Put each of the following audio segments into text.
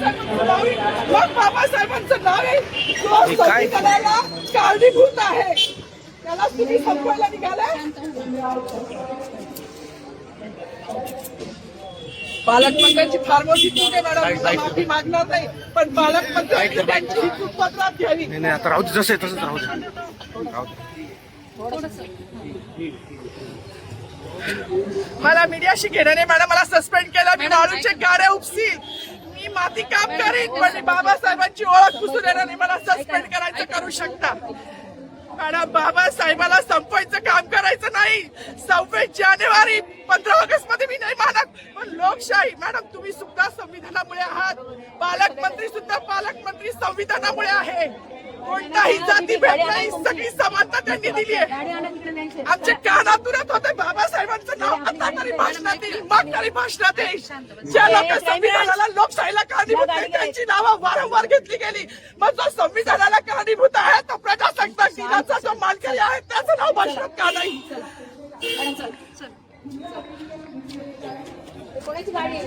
मग बाबासाहेबांचं नाव आहे जो संविधानाला कारणीभूत आहे त्याला तुम्ही संपवायला निघालाय. पालकमंत्र्यांची फार मोठी चूक आहे मॅडम, माफी मागणार नाही पण पालकमंत्र्यांनी त्यांची ही चूक पत्रात घ्यावी. नाही आता राहू दे, जसं तसंच राहू दे. मला मीडियाशी घेणं नाही मॅडम, मला सस्पेंड केलं, मी वाळूचे गाड्या उपसील, मी माती काम करीन पण बाबासाहेबांची ओळख पुसून येणार नाही. मला सस्पेंड करायचं करू शकता मॅडम, बाबासाहेबाला संपवायचं काम करायचं नाही. 26 जानेवारी 15 ऑगस्ट मध्ये मी नाही मानत पण लोकशाही मॅडम तुम्ही सुद्धा संविधानामुळे आहात, पालकमंत्री सुद्धा पालकमंत्री संविधानामुळे आहे. कोणताही जातीभेद नाही, सगळी समानता त्यांनी दिली आहे. आमच्या कानातूनच होते बाबासाहेबांचं नाव आता तरी भाषणात येईल, मग तरी भाषणात येईल. ज्या लोक संविधानाला लोकशाहीला कारणीभूत आहेत त्यांची नावं वारंवार घेतली गेली, मग जो संविधानाला कारणीभूत आहे तो प्रजासत्ताक दिनाचा जो मानकरी आहे त्याचं नाव भाषणात का नाही. कोणाची गाडी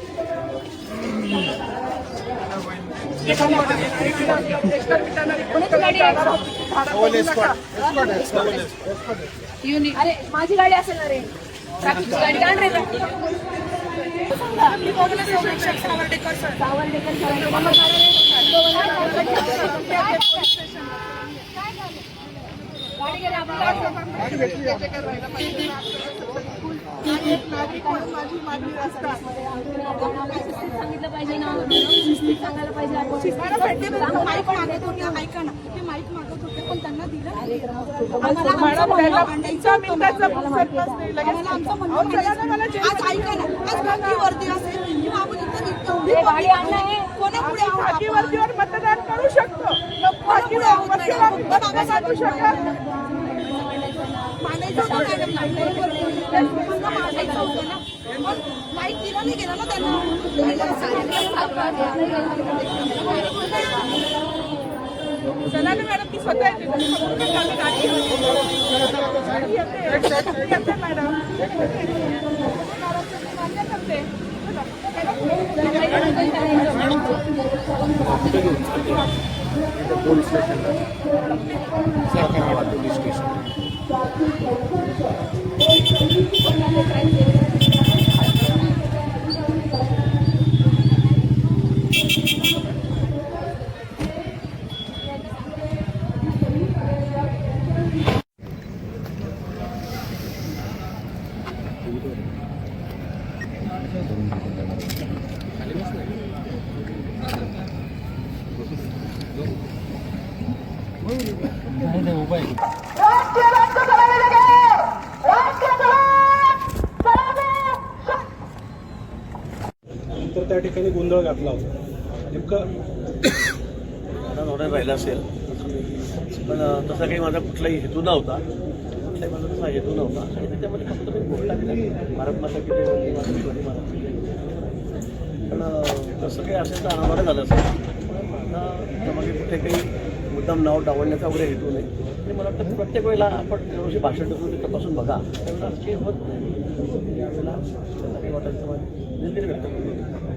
अरे माझी गाडी असेल ना रे, ट्रॅफिकची गाडी काढ रे. गाडी गेली सांगितलं पाहिजे ना, सांगायला पाहिजे. माईक मागत होत्या, ऐका ना ते माईक मागत होते पण त्यांना दिलं. आज ऐका ना, आज खाकी वर्दी असेल किंवा आपण वर्दीवर मतदान करू शकतो, माईक दिला नाही गेला ना त्यांना. चला ना मॅडम, ती स्वतः येते मॅडम. पोलीस स्टेशनला पोलीस स्टेशन तर त्या ठिकाणी गोंधळ घातला होता नेमकं ऑर्डर राहिला असेल पण तसा काही माझा कुठलाही हेतू नव्हता, कुठलाही माझा तसा हेतू नव्हता आणि त्याच्यामध्ये फक्त मी घोषणा केली भारत माता की पण तसं काही असेल तर अनावर झालं असेल. त्यामध्ये कुठे काही मुद्दाम नाव डावलण्याचा वगैरे हेतू नाही आणि मला वाटतं प्रत्येक वेळेला आपण जेव्हा भाषण देतो ते तपासून बघा त्यावेळेला काही होत नाही. यावेळेला त्यांना काही वाटायचं व्यक्त करतो.